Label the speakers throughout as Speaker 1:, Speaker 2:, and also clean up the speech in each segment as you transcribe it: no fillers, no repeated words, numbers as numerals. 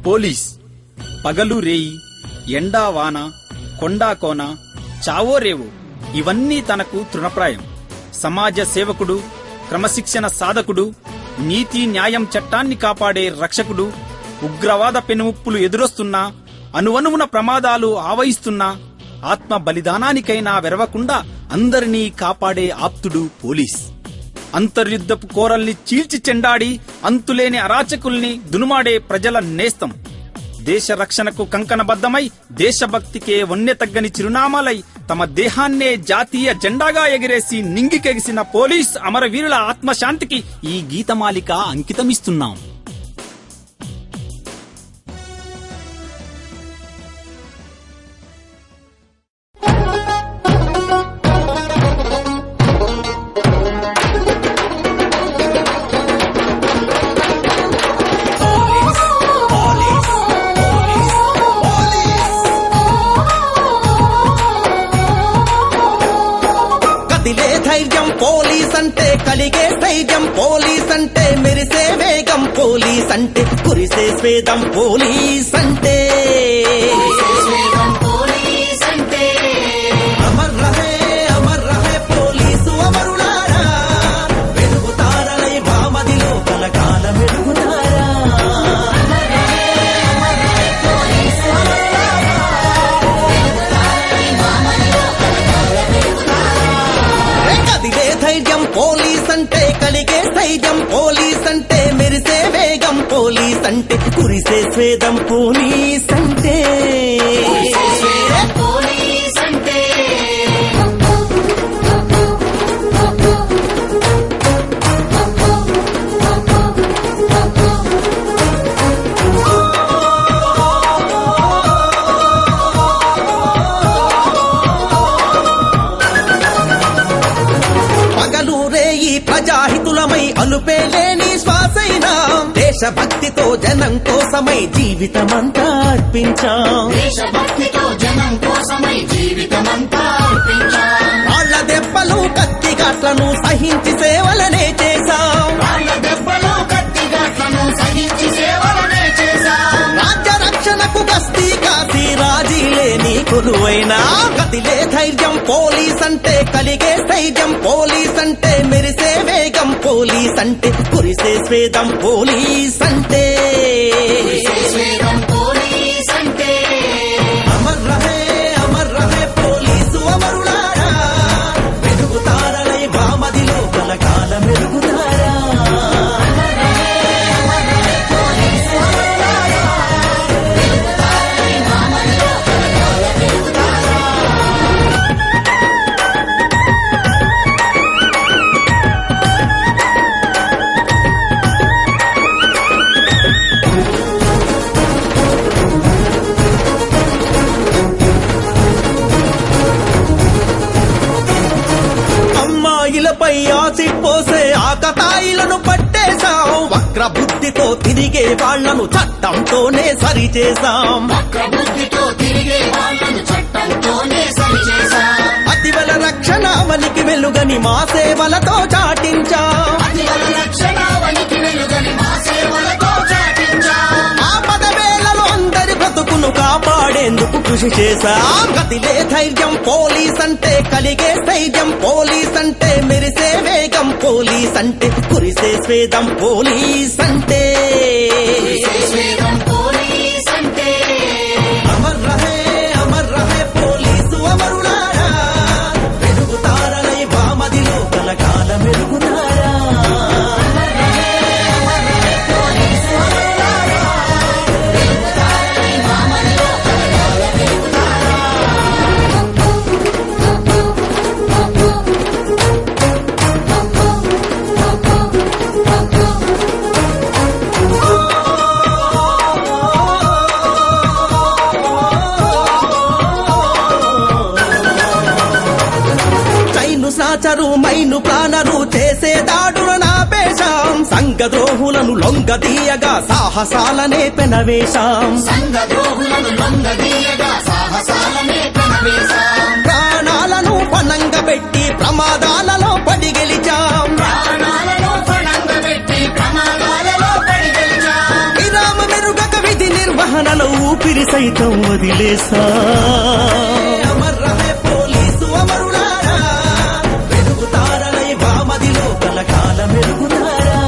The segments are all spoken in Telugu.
Speaker 1: పోలీస్ పగలు రేయి, ఎండా వాన, కొండా కోన, చావో రేవో ఇవన్నీ తనకు తృణప్రాయం. సమాజ సేవకుడు, క్రమశిక్షణ సాధకుడు, నీతి న్యాయం చట్టాన్ని కాపాడే రక్షకుడు, ఉగ్రవాద పెనుముప్పులు ఎదురొస్తున్నా, అణువణువున ప్రమాదాలు ఆవహిస్తున్నా ఆత్మ బలిదానానికైనా వెరవకుండా అందరినీ కాపాడే ఆప్తుడు పోలీస్. అంతర్యుద్ధపు కోరల్ని చీల్చి చెండాడి అంతులేని అరాచకుల్ని దునుమాడే ప్రజల నేస్తం. దేశ రక్షణకు కంకణబద్ధమై దేశభక్తికే వన్నె తగ్గని చిరునామాలై తమ దేహాన్నే జాతీయ జెండాగా ఎగిరేసి నింగికెగిసిన పోలీస్ అమరవీరుల ఆత్మశాంతికి ఈ గీతమాలిక అంకితమిస్తున్నాం.
Speaker 2: ధైర్యం పోలీస్ అంటే, కలిగే ధైర్యం పోలీస్ అంటే, మెరిసే వేగం పోలీస్ అంటే, కురిసే స్వేదం పోలీస్ అంటే, అమర్ రహే పోలీసు అమరులారా, వెలుగుతారలై వామదిలో కలకాలం వెలుగుతారా. ధైర్యం పోలీస్ అంటే, కలిగే ధైర్యం పోలీస్ అంటే, మెరిసే వేగం పోలీస్ అంటే, కురిసే స్వేదం పోలీస్ అంటే. ప్రజాహితులమై అలుపేలేని శ్వాసైనా, దేశభక్తితో జనం కోసమై జీవితమంతా అర్పించాం. వాళ్ళ దెబ్బలు కత్తిగాట్లను సహించి సేవలనే చేశాం. రాజ్య రక్షణకు గస్తీ కాసి రాజీ లేని కొలువైనా, కదిలే ధైర్యం పోలీస్ అంటే, కలిగే ధైర్యం పోలీస్ అంటే, మెరిసే వేగం పోలీస్ అంటే, కురిసే స్వేదం పోలీస్ అంటే. అమర్ రహే పోలీసు అమరులారా, వెలుగుతారలై వామదిలో కలకాలం వెలుగుతారా. అమ్మాయిలపై యాసిడ్ పోసే ఆకతాయిలను పట్టేశాం. వక్ర బుద్ధితో తిరిగే వాళ్లను చట్టంతోనే సరిచేశాం. అతివల రక్షణ వనికి వెలుగని మా సేవలతో చాటించాం. ఆపద వేళలో అందరి బ్రతుకును కాపాడేందుకు కృషి చేశాం. కదిలే ధైర్యం పోలీస్ అంటే, కలిగే ధైర్యం పోలీస్ అంటే, మెరిసే వేగం పోలీస్ అంటే, కురిసే స్వేదం పోలీస్ అంటే. అమర్ రహే పోలీసు అమరులారా, వెలుగుతారలై వామదిలో కలకాలం వెలుగుతారా. సాచరు మైను ప్రాణరు చేసే దాడుల నాపేశాం. సంఘద్రోహులను లొంగదీయగా సాహసాలనే పెనవేశాం. ప్రాణాలను పణంగా పెట్టి ప్రమాదాలలో పడి గెలిచాం. విరామ మెరుగక విధి నిర్వహణ ఊపిరి సైతం వదిలేసా అమర్ రహే పోలీసు అమరులారా వెలుగుతారనై వామదిలో కలకాల మెరుగుతారా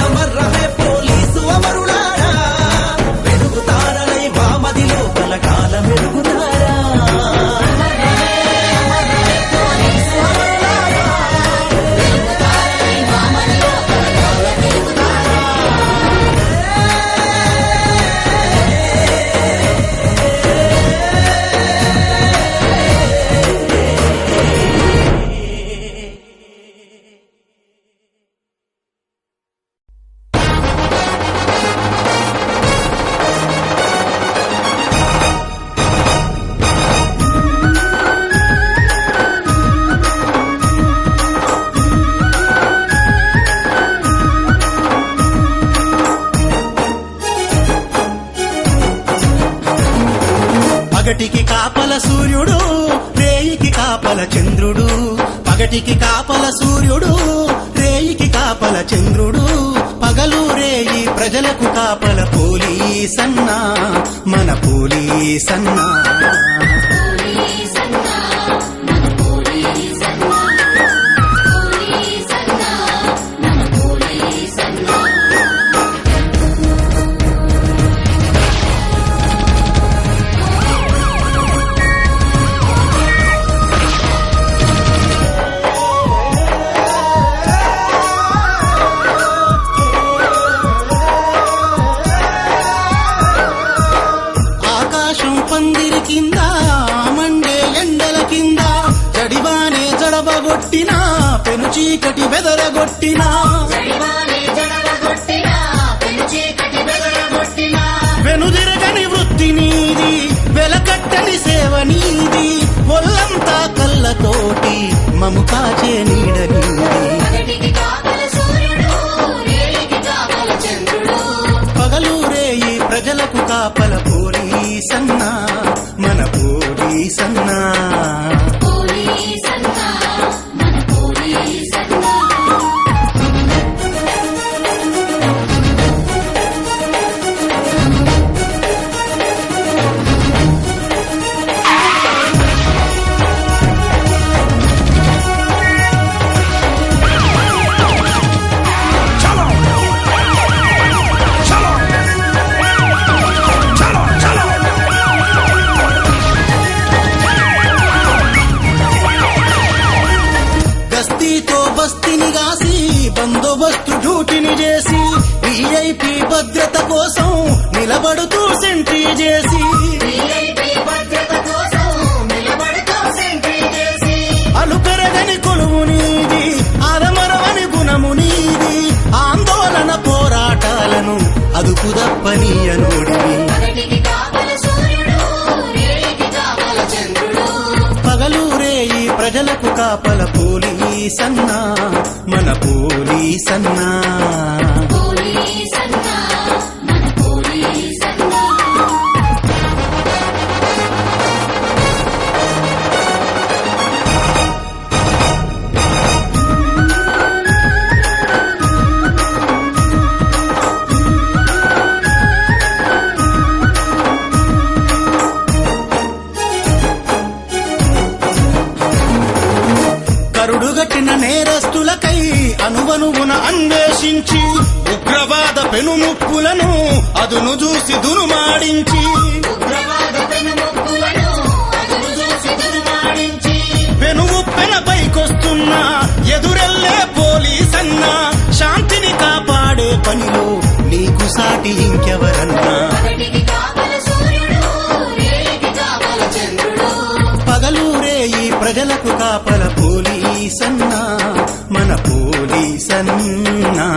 Speaker 2: అమర్ రహే పోలీసు అమరులారా వెలుగుతారనై వామదిలో కలకాల మెరుగుతారా పగటికి కాపల సూర్యుడు రేయికి కాపల చంద్రుడు పగటికి కాపల సూర్యుడు రేయికి కాపల చంద్రుడు పగలు రేయి ప్రజలకు కాపల పోలీసన్నా మన పోలీసన్నా ఆకాశం పందిరి కింద మండే ఎండల కింద జడివానే జడవగొట్టినా పెను చీకటి బెదరగొట్టినా వెనుదిరగని వృత్తి నీది వెలకట్టని సేవ నీది ఒల్లంతా కళ్ళతోటి మము కాచే నీడ నీది పగలు రేయి ప్రజలకు కాపల పోలీసన్నా మన పోలీసన్నా గస్తీతో బస్తీని గాసి బందోబస్తు డ్యూటీని చేసి వీఐపీ భద్రత కోసం నిలబడుతూ సెంట్రీ చేసి అలుపెరగని కొలువు నీది అరమరవని గుణము నీది ఆందోళన పోరాటాలను అదుపు తప్పనీయనోడివి పగలు రేయి ప్రజలకు కాపల పోలీసన్నా మన పోలీసన్నా కరుడుగట్టిన నేరస్తులకై అనువనువున అన్వేషించి ఉగ్రవాద పెనుముప్పులను అదును చూసి దునుమాడించి పెనుముప్పెన పైకొస్తున్న ఎదురెళ్లే పోలీసన్నా శాంతిని కాపాడే పనిలో నీకు సాటి ఇంకెవరన్నా పగలు రేయి ప్రజలకు కాపల పోలీసన్నా మన పోలీసన్నా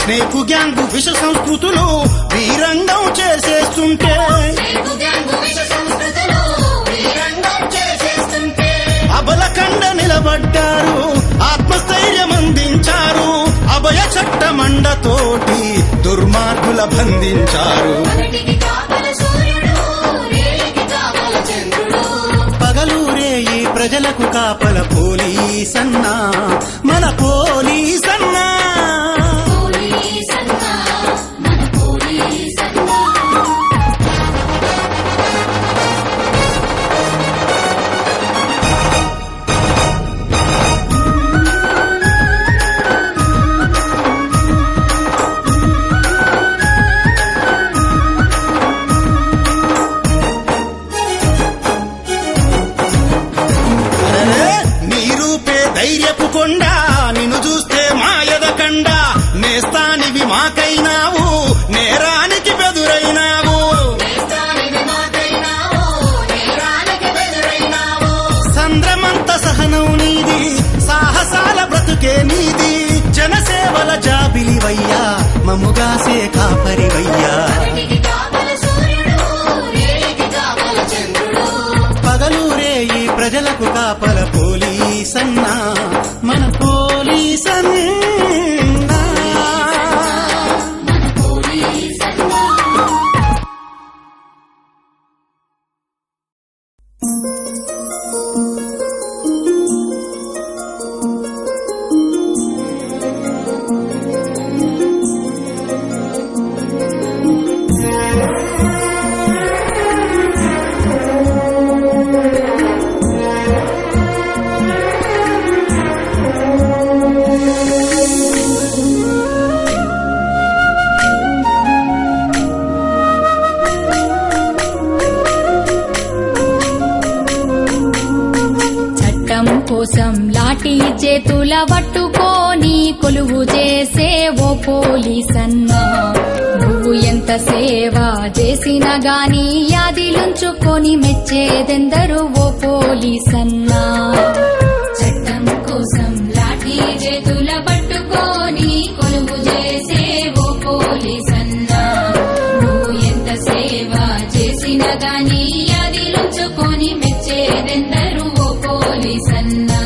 Speaker 3: స్నేకు గ్యాంగు విష సంస్కృతులు వీరంగం చేసేస్తుంటే అబలకండ నిలబడ్డారు, ఆత్మస్థైర్యం అందించారు, అభయ చట్టమండతోటి దుర్మార్గుల బంధించారు. పగలూరే ఈ ప్రజలకు కాపల పోలీసన్నా, మన పోలీసన్నా. ధైర్యపు కొండ నిన్ను చూస్తే మాయదకండ, నేస్తానివి మాకైనావు, నేరానికి బెదురైనావు. సంద్రమంత సహనం నీది, సాహసాల బ్రతుకే నీది, జనసేవల జాబిలివయ్యా, మముగాసే కాపరివయ్యా. పగలూరే ఈ ప్రజలకు కాపల పోలీసన్నా, మన పోలీసన్నా.
Speaker 4: కోసం లాఠీ చేతుల పట్టుకొని కొలువు చేసే ఓ పోలీసన్నా, నువ్వు ఎంత సేవ చేసినా గాని యాదిలుంచుకొని మెచ్చేదెందరు ఓ పోలీసన్నా. చట్టం కోసం లాఠీ చేతుల పట్టుకొని కొలువు చేసే ఓ పోలీసన్నా, నువ్వు ఎంత సేవ చేసినా గాని యాదిలుంచుకొని మెచ్చేదెందరు ఓ పోలీసన్నా.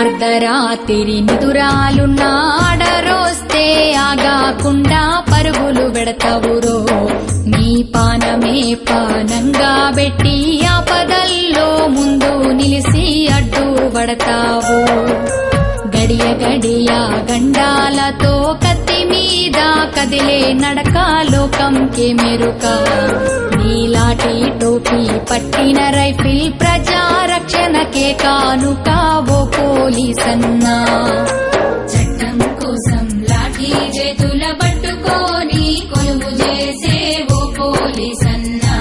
Speaker 4: అర్ధరాత్రి నిదురాలున్నాడరోస్తే ఆగాకుండా పరుగులు పెడతావురో, నీ పానమే పానంగా పెట్టి ఆపదల్లో ముందు నిలిసి అడ్డు పడతావు. గడియ గడియ గండాలతో కత్తి మీద కదిలే నడక లోకంకే మెరుక, నీలాటి టోపీ పట్టిన రైఫిల్ ప్రజారక్షణకే కానుక ఓ పోలీసన్నా. చట్టం కోసం లాఠీ చేతుల పట్టుకొని కొలువు చేసే ఓ పోలీసన్నా,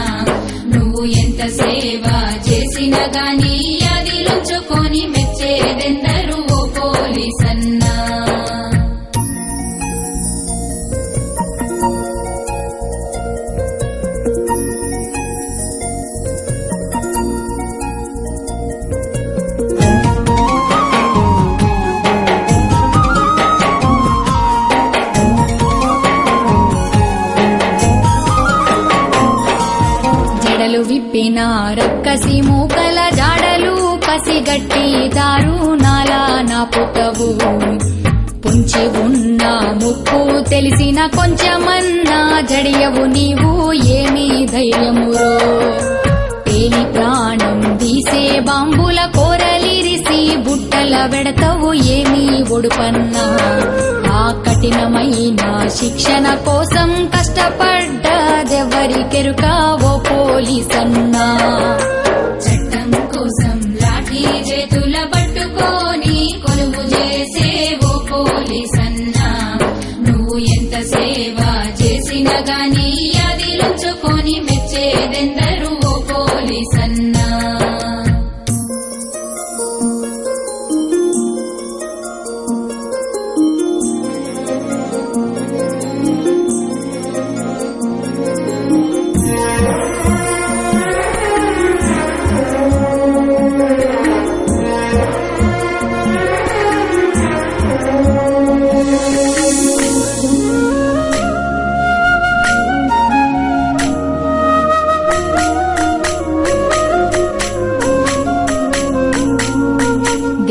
Speaker 4: నువ్వు ఎంత సేవ చేసినా గాని యాదిలుంచుకొని మెచ్చేదెందరు ఓ పోలీసన్నా. జడలు విప్పిన రక్కసి మూకల జాడలు పసిగట్టి దారుణాల నాపుతవు, పుంచి ఉన్న ముప్పు తెలిసిన కొంచెమన్నా జడియవు నీవు ఏమీ ధైర్యమురో. పేలి ప్రాణం తీసే బాంబుల కోరలిరిసి బుట్టల వెడతవు ఏమీ ఒడుపన్నా. ఆ కఠినమైన శిక్షణ కోసం కష్టపడ్డదెవరికెరుక ఓ పోలీసన్నా. చట్టం కోసం లాఠీ చేతుల పట్టుకొని కొలువు చేసే ఓ పోలీసన్నా, నువ్వు ఎంత సేవ చేసినా గాని యాదిలుంచుకొని మెచ్చేదెందరు ఓ పోలీసన్నా.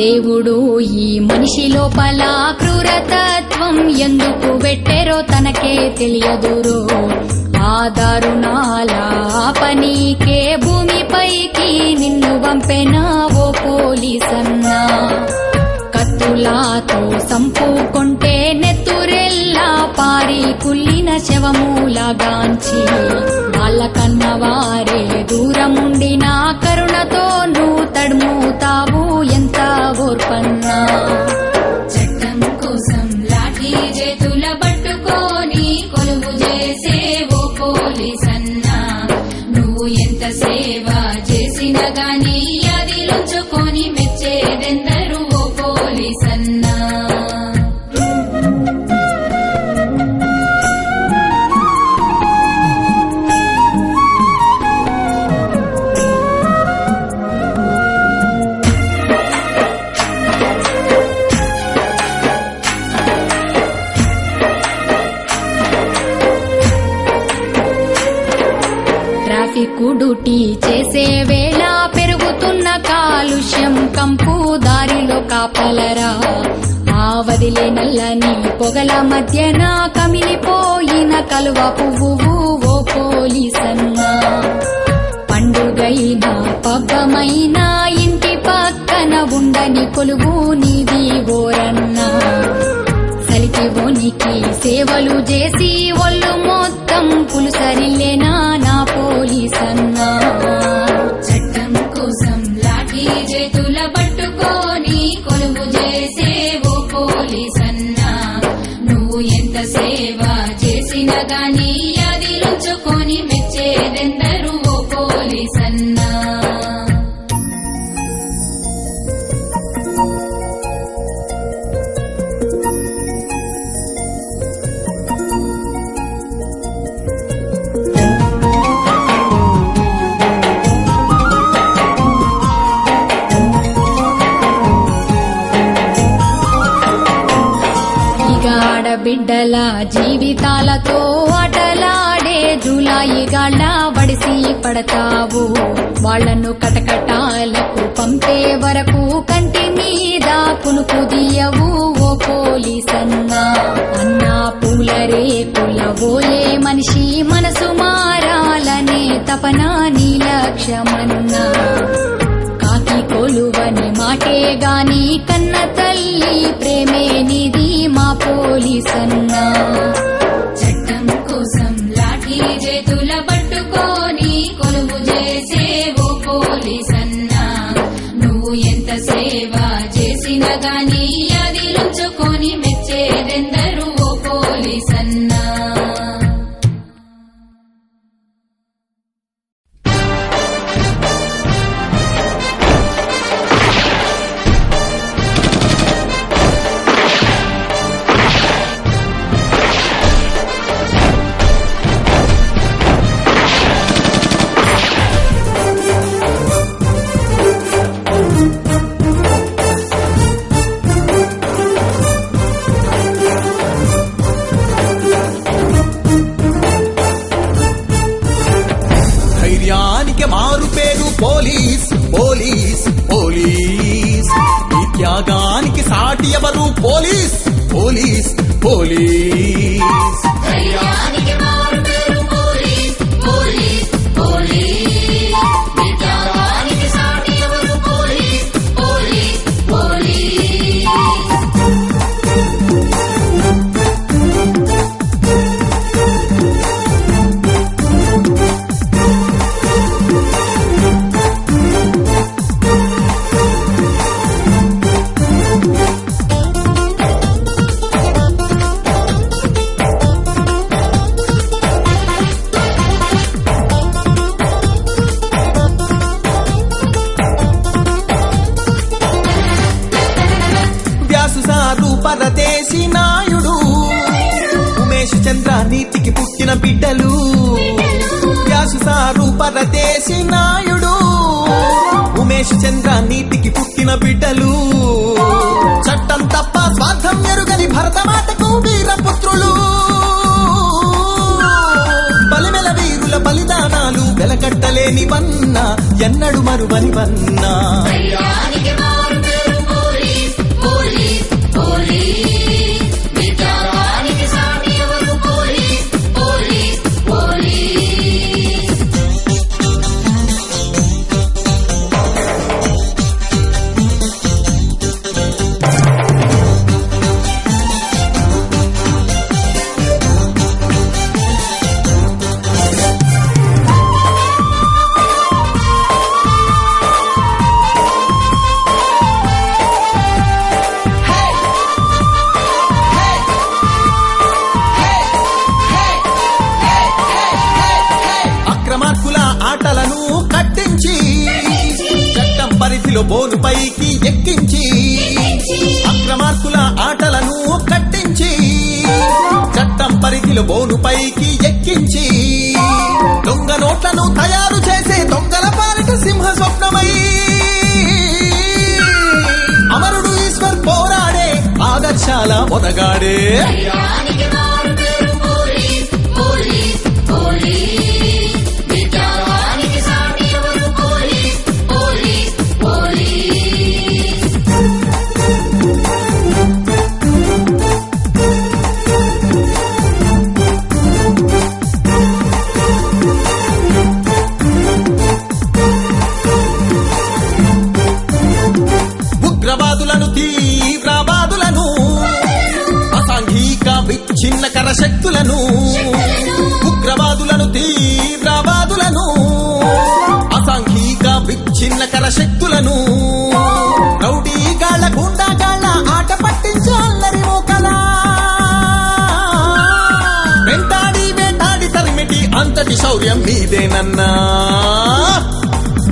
Speaker 4: దేవుడు ఈ మనిషి లోపల క్రూరతత్వం ఎందుకు పెట్టెరో తనకే తెలియదురో ఆ దారుణాల పనికే భూమిపైకి నిన్ను పంపెనా ఓ పోలీసన్నా కత్తులాతో సంపుకుంటే నెత్తురెల్లా పారి కుల్లిన శవమూలగాంచి వాళ్ళ కన్నవారే దూరముండిన కరుణతో నువ్వు తడుముతావు ఎంత ఓర్పన్నా చట్టం కోసం లాఠీ చేతుల పట్టుకొని కొలువు చేసే ఓ పోలీసన్నా నువ్వు ఎంత సేవ చేసినా గాని అదిలుంచుకొని మెచ్చేదెందరు ఓ పోలీసన్నా ట్రాఫిక్ డ్యూటీ చేసే వేళ పెరుగుతున్న కాలుష్యం కంపు దారిలో కాపలరా ఆ వదిలే నల్లని పొగల మధ్యన కమిలిపోయిన కలువ పువ్వు ఓ పోలీసన్నా పండుగైనా పబ్బమైనా ఇంటి పక్కన ఉండని కొలువు నీది ఓరన్నా సలికి వోనికి సేవలు చేసి ఒళ్ళు మొత్తం పులుసరిల్లేనా నా పోలీసన్నా చట్టం కోసం లాఠీ చేతుల పట్టుకొని కొలువు చేసే ఓ పోలీసన్నా నువ్వు ఎంత సేవ చేసినా గాని అదిలుంచుకొని మెచ్చేదెందరు ఓ పోలీసన్నా బిడ్డల జీవితాలతో ఆటలాడే జూలాయిగాళ్ళ వడిసి పడతావు వాళ్లను కటకటాలకు పంపే వరకు కంటి మీద కునుకు దియవు ఓ పోలీసన్నా అన్నా పూల రేకుల ఓలే మనిషి మనసు మారాలనే తపన నీ లక్ష్యమన్నా కాకి కొలువని మాటే గాని కన్న తల్లి ప్రేమే నిధి మా పోలీసన్నా చట్టం కోసం లాఠీ చేతుల పట్టుకొని కొలువు చేసే ఓ పోలీసన్నా నువ్వు ఎంత సేవ చేసినా గాని అదిలుంచుకొని మెచ్చేదెందరు ఓ పోలీసన్నా
Speaker 2: ధైర్యానికి మారు పేరు పోలీస్ పోలీస్ పోలీస్ ఈ త్యాగానికి సాటి ఎవరు పోలీస్ పోలీస్ పోలీస్
Speaker 4: ధైర్యానికి మారు పేరు పోలీస్ పోలీస్ పోలీస్ త్యాగానికి సాటి ఎవరు పోలీస్ పోలీస్ పోలీస్
Speaker 2: పరదేశీ నాయుడు ఉమేష్ చంద్ర నీతికి పుట్టిన బిడ్డలు వ్యాసు సారు పరదేశీ నాయుడు ఉమేష్ చంద్ర నీతికి పుట్టిన బిడ్డలు చట్టం తప్ప స్వార్థం ఎరుగని భరతమాతకు వీరపుత్రులు బలిమెల వీరుల బలిదానాలు వెలకట్టలేని వన్నా ఎన్నడు మరువని వన్నా
Speaker 4: ధైర్యానికి మారు పేరు పోలీస్
Speaker 2: పరిధిలో బోను పైకి ఎక్కించి అక్రమార్కుల ఆటలను కట్టించి చట్టం పరిధిలో బోను పైకి ఎక్కించి దొంగ నోట్లను తయారు చేసే దొంగల పాలిట సింహ స్వప్నమై అమరుడు ఈశ్వర్ పోరాడే ఆదర్శాల మొనగాడే
Speaker 4: ధైర్యానికి మారు పేరు పోలీస్ పోలీస్ పోలీస్ విద్యానికి సాటి ఎవరు పోలీస్ పోలీస్ పోలీస్
Speaker 2: ఉగ్రవాదులను తీవ్రవాదులను అసాంఘిక విచ్ఛిన్నకర శక్తులను ఉగ్రవాదులను తీవ్రవాదులను అసాంఘిక విచ్ఛిన్నకర శక్తులను రౌడీగాళ్ల గుండాగాళ్ల ఆట పట్టించే అల్లరి మోకలా వెంటాడి వేటాడి తరిమిటి అంతటి శౌర్యం మీదేనన్నా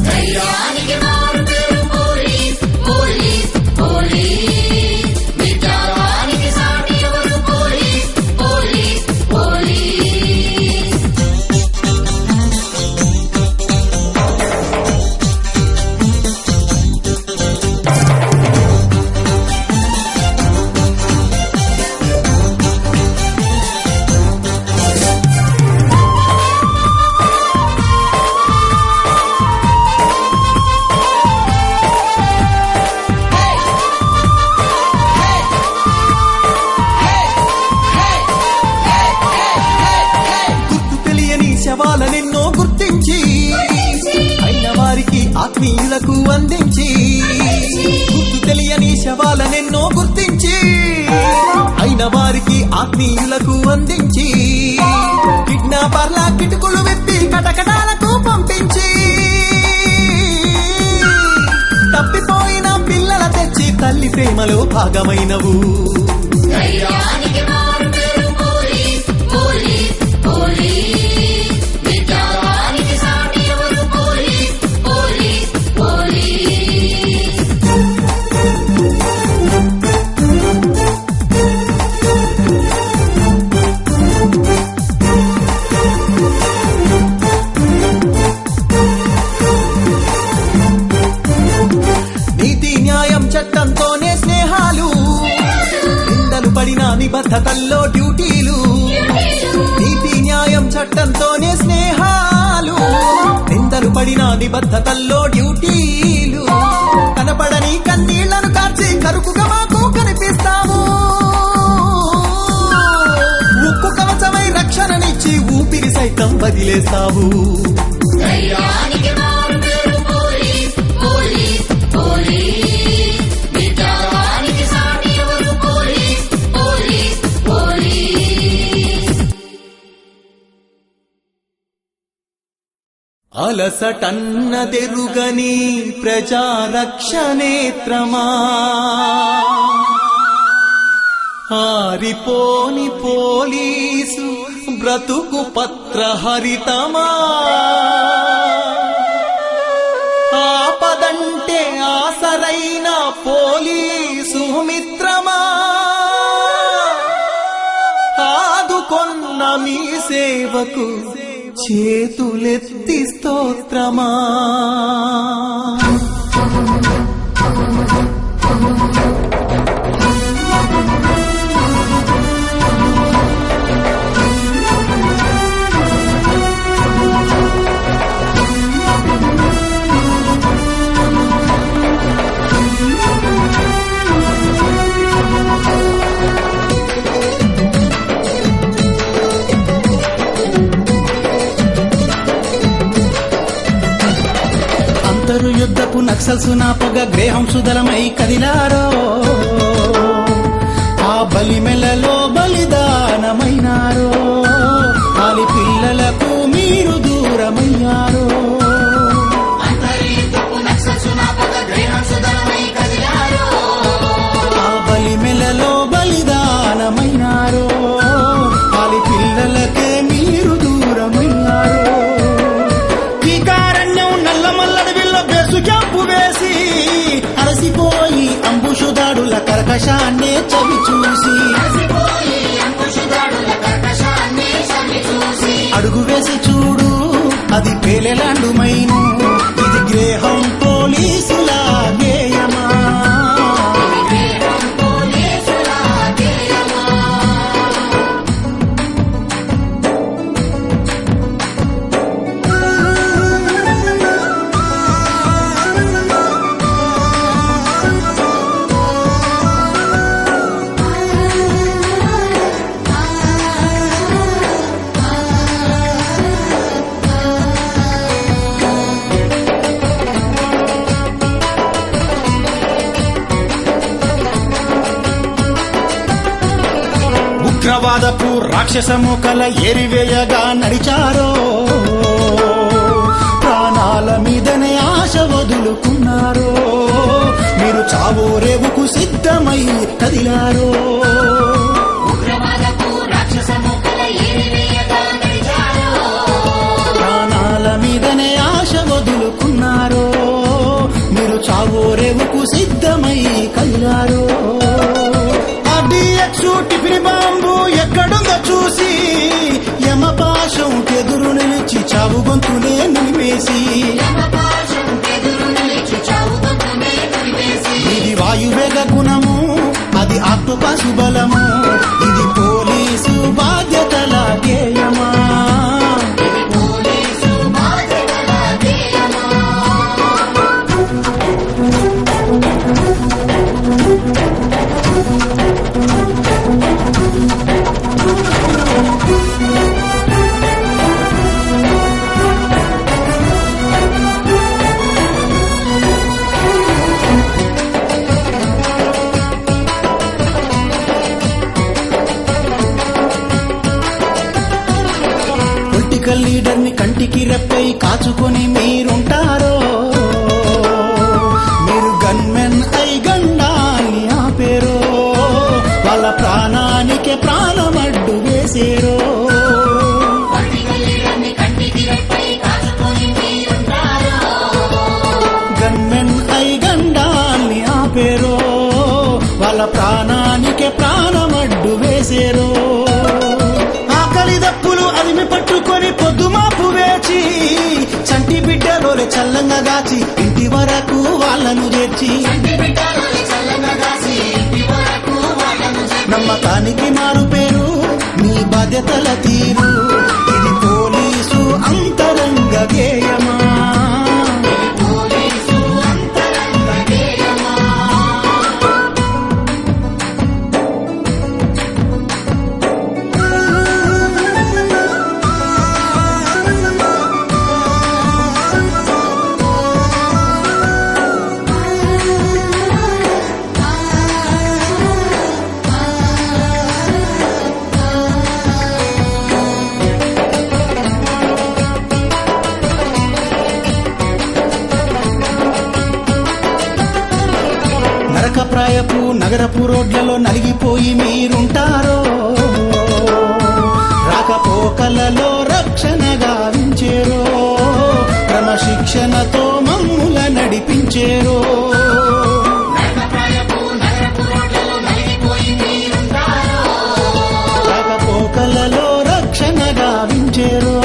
Speaker 4: ధైర్యానికి మారు పేరు పోలీస్ పోలీస్ పోలీస్ విద్యానికి సాటి ఎవరు పోలీస్ పోలీస్ పోలీస్
Speaker 2: గుర్తు తెలియని శవాలనెన్నో గుర్తించి అయిన వారికి ఆత్మీయులకు అందించి గుర్తు తెలియని శవాలనెన్నో గుర్తించి అయిన వారికి ఆత్మీయులకు అందించి కిడ్నాపర్ల కిటుకులు విప్పి కటకటాలకు పంపించి తప్పిపోయిన పిల్లల తెచ్చి తల్లి ప్రేమలో భాగమైనవు
Speaker 4: ధైర్యానికి మారు పేరు పోలీస్ పోలీస్ పోలీస్ విద్యానికి సాటి ఎవరు పోలీస్ పోలీస్ పోలీస్
Speaker 2: నీతి న్యాయం చట్టంతోనే స్నేహాలు నిందలు పడిన నిబద్ధతల్లో డ్యూటీలు నీతి న్యాయం చట్టంతోనే స్నేహాలు నిందలు పడిన నిబద్ధతల్లో డ్యూటీలు కనపడని కన్నీళ్లను కార్చి కరుకుగా మాకు కనిపిస్తాము ఉక్కు కవచమై రక్షణనిచ్చి ఊపిరి సైతం వదిలేస్తావు
Speaker 4: ధైర్యానికి మారు పేరు పోలీస్ పోలీస్ పోలీస్ విద్యానికి సాటి ఎవరు పోలీస్ పోలీస్ పోలీస్
Speaker 2: అలసటన్నదెరుగని ప్రజారక్షనేత్రమా ఆరిపోని పోలీసు బ్రతుకు పత్రహరితమా ఆపదంటే ఆసరైన పోలీసు మిత్రమా ఆదుకొన్న మీ సేవకు చేతులెత్తి స్తోత్రమా
Speaker 3: యుద్ధపు నక్సల్స్ నాపగా గ్రేహం సుదలమై కదిలారో ఆ బలిమెలలో బలిదానమైనారో ఆలి పిల్లలకు మీరు దూరమయ్యారో ఆ బలిమెలలో బలిదానమైనారో ఆలి పిల్లలకే మీరు దూరమయ్యారో ఈ కారణ్యం నల్లమల్లడివిల్లో బెసు క్యాంపు వేసి ఉగ్రవాదపు రాక్షసము కల ఏరివేయగా నడిచారో ప్రాణాల మీదనే ఆశ వదులుకున్నారో మీరు చావో రేవుకు సిద్ధమై కదిలారో
Speaker 4: ఉగ్రవాదపు రాక్షసము కల ఏరివేయగా నడిచారో
Speaker 3: ప్రాణాల మీదనే ఆశ వదులుకున్నారో మీరు చావో రేవుకు సిద్ధమై కదిలారో RDX టిఫిన్ బాంబు ఎక్కడుందో చూసి యమపాశం ఎదురు నిలిచి చావు గొంతునే నిలిపేసి
Speaker 4: యమపాశం ఎదురు నిలిచి చావు గొంతునే నిలిపేసి
Speaker 3: ఇది వాయువేగ గుణము అది ఆక్టోపసు బలము ఇది పోలీసు బాధ్యతల గేయమా
Speaker 4: ఇది పోలీసు బాధ్యతల గేయమా
Speaker 3: పొలిటికల్ లీడర్ ని కంటికి రెప్పై కాచుకొని మీరుంటారో మీరు గన్మెన్ అయి గండాన్ని ఆపేరో వాళ్ళ ప్రాణానికే ప్రాణమడ్డు వేసేరో
Speaker 4: పట్టికల్లిడన్ని కంటికి రెప్పై కాచుకొని మీరుంటారో
Speaker 3: గన్మెన్ అయి గండాన్ని ఆపేరో వాళ్ళ ప్రాణానికే ప్రాణమడ్డు వేసేరో ఆకలి దప్పులు అదిమి పట్టుకొని పొద్దుమాపు వేచి చంటి బిడ్డలోని చల్లంగా గాచి ఇంటి వరకు వాళ్ళను చేర్చి
Speaker 4: ఇంటి బిడ్డలోని చల్లంగా దాసి ఇంటి వరకు వాళ్ళను చేర్చి
Speaker 3: నమ్మకానికి మారు పేరు మీ బాధ్యతల తీరు ఇది పోలీసు అంతరంగ గేయమా
Speaker 4: పోలీసు అంతరంగ గేయమా
Speaker 3: నరకప్రాయపు నగరపు రోడ్లలో నలిగిపోయి మీరుంటారో రాకపోకలలో రక్షణ గావించేరో క్రమశిక్షణతో మమ్ముల నడిపించేరో
Speaker 4: నరకప్రాయపు నగరపు రోడ్లలో నలిగిపోయి మీరుంటారో
Speaker 3: రాకపోకలలో రక్షణ గావించేరో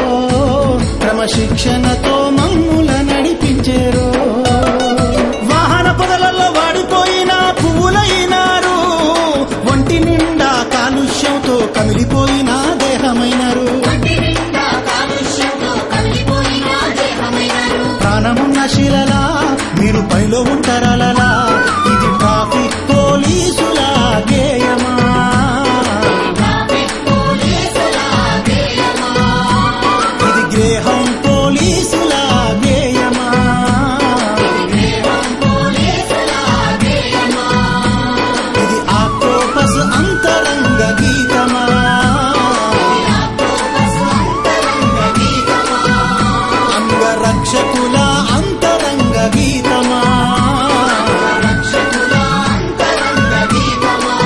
Speaker 3: క్రమశిక్షణతో మమ్ముల నడిపించేరో వాహన పొదలలో వాడిపోయిన పువ్వులైనారు ఒంటి నిండా కాలుష్యంతో కమిలిపోయిన దేహమైనారు
Speaker 4: ఒంటి నిండా కాలుష్యంతో కమిలిపోయిన దేహమైనారు
Speaker 3: ప్రాణమున్న శిలలా మీరు పైలో ఉంటారలలా ఇది ట్రాఫిక్ పోలీసుల గేయమా
Speaker 4: ట్రాఫిక్ పోలీసుల గేయమా
Speaker 3: ఇది గ్రేహం పోలీసుల గేయమా
Speaker 4: దేవం పోలీసుల గేయమా
Speaker 3: ఇది ఆక్టోపస్ అంతరంగ గీతమా
Speaker 4: ఆక్టోపస్ అంతరంగ గీతమా
Speaker 3: అంగరక్షకుల అంతరంగ గీతమా
Speaker 4: రక్షకుల అంతరంగ గీతమా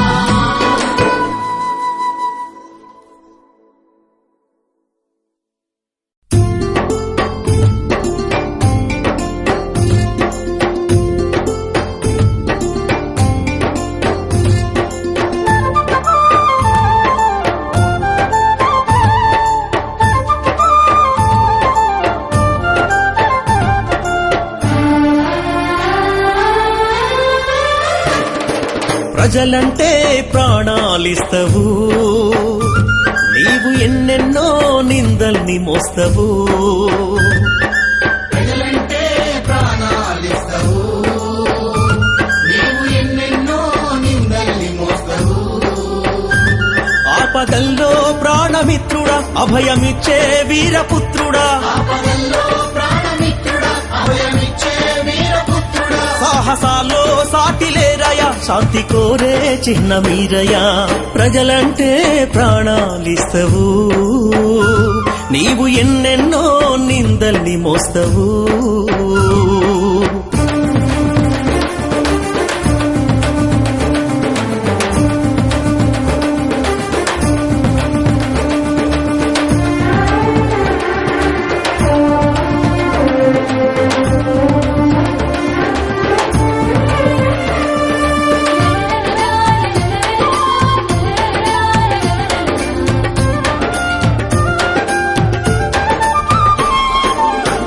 Speaker 2: ప్రజలంటే ప్రాణాలిస్తవు నీవు ఎన్నెన్నో నిందల్ని మోస్తవు
Speaker 3: ప్రజలంటే ప్రాణాలిస్తావు నీవు ఎన్నెన్నో నిందల్ని మోస్తావు
Speaker 2: ఆపదల్లో ప్రాణమిత్రుడా అభయమిచ్చే వీరపుత్రుడా
Speaker 3: ఆపదల్లో ప్రాణమిత్రుడా అభయమిచ్చే వీరపుత్రుడా
Speaker 2: సాహసాల్లో సాటిలేరయ శాంతి కోరే చిహ్నమీరయా ప్రజలంటే ప్రాణాలిస్తవు నీవు ఎన్నెన్నో నిందల్ని మోస్తవు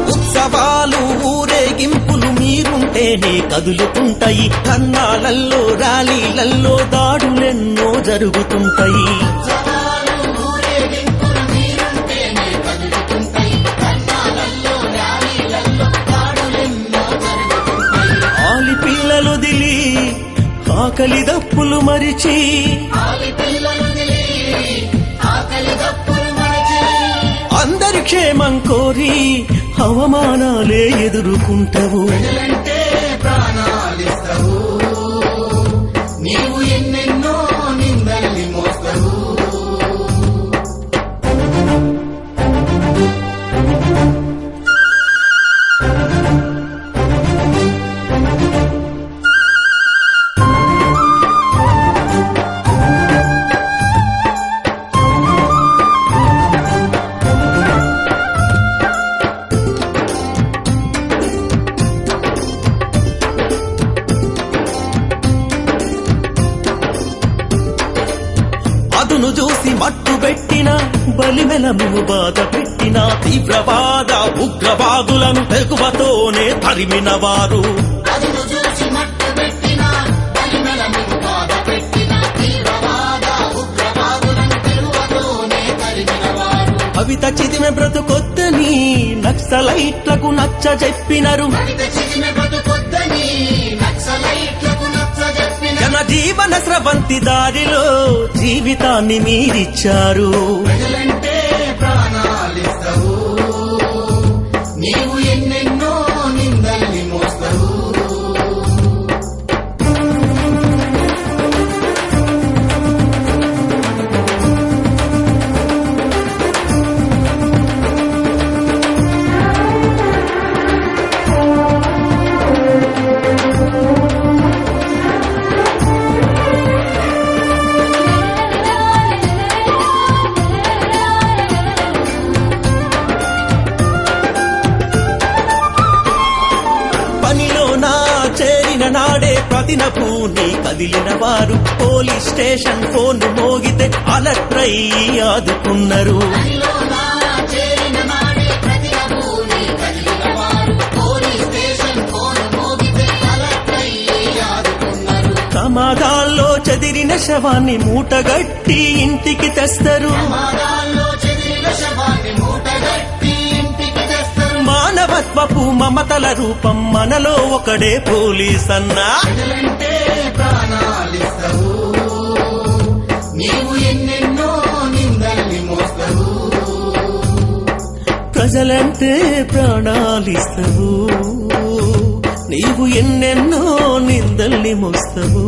Speaker 2: ఉత్సవాలు ఊరేగింపులు మీరుంటేనే కదులుతుంటాయి కన్నాలల్లో ర్యాలీలల్లో దాడులెన్నో జరుగుతుంటాయి
Speaker 4: సవాలు ఊరేగింపులు మీరుంటేనే కదులుతుంటాయి కన్నాలల్లో ర్యాలీలల్లో దాడులెన్నో జరుగుతుంటాయి
Speaker 2: ఆలి పిల్లలొదిలి ఆకలి దప్పులు మరిచి
Speaker 4: ఆలి పిల్లలు నిలి ఆకలి దప్పులు మరచి
Speaker 2: అందరి క్షేమం కోరి అవమానాలే ఎదుర్కొంటవు
Speaker 4: ప్రజలంటే ప్రాణాలిస్తావు నీవు ఎన్నెన్నో నిందల్ని మోస్తావు
Speaker 2: అదును చూసి మట్టు పెట్టిన బలిమెలను బాధ పెట్టిన తీవ్రవాద ఉగ్రవాదులను తెగువతోనే తరిమిన వారు
Speaker 4: అదును చూసి మట్టు పెట్టిన బలిమెల మీకు బాధ పెట్టిన తీవ్రవాద ఉగ్రవాదులను తెలువతోనే తరిమిన వారు
Speaker 2: కవిత చిదిమె బ్రతుకొద్దని నక్సలైట్లకు నచ్చ చెప్పినరు
Speaker 4: కవిత చిదిమె బ్రతుకొద్దని నక్సలైట్లకు నచ్చజెప్పిన
Speaker 2: జనజీవన స్రవంతి దారిలో జీవితాన్ని మీరిచ్చారు
Speaker 4: ప్రజలంటే ప్రాణాలిస్తావు నీవు ఎన్నెన్నో నిందల్ని మోస్తావు
Speaker 2: పనిలో నా చేరిన నాడే ప్రతినకు నీ కదిలిన వారు పోలీస్ స్టేషన్ ఫోన్ మోగితే అలర్ట్ అయ్యి ఆదుకున్నారు
Speaker 4: పనిలో నా చేరిన నాడే ప్రతి అభూని కదిలిన వారు పోలీస్ స్టేషన్ ఫోన్ మోగితే అలర్ట్ అయ్యి ఆదుకున్నారు
Speaker 2: ప్రమాదాల్లో చెదిరిన శవాన్ని మూటగట్టి ఇంటికి తెస్తారు
Speaker 4: ప్రమాదాల్లో చెదిరిన శవాన్ని మూటగట్టి ఇంటికి తెస్తారు
Speaker 2: మానవత్వపు మమతల రూపం మనలో ఒకడే పోలీస్ అన్నా
Speaker 4: ప్రజలంటే ప్రాణాలిస్తావు నీవు ఎన్నెన్నో నిందల్ని మోస్తావు
Speaker 2: ప్రజలంటే ప్రాణాలిస్తవు నీవు ఎన్నెన్నో నిందల్ని మోస్తవు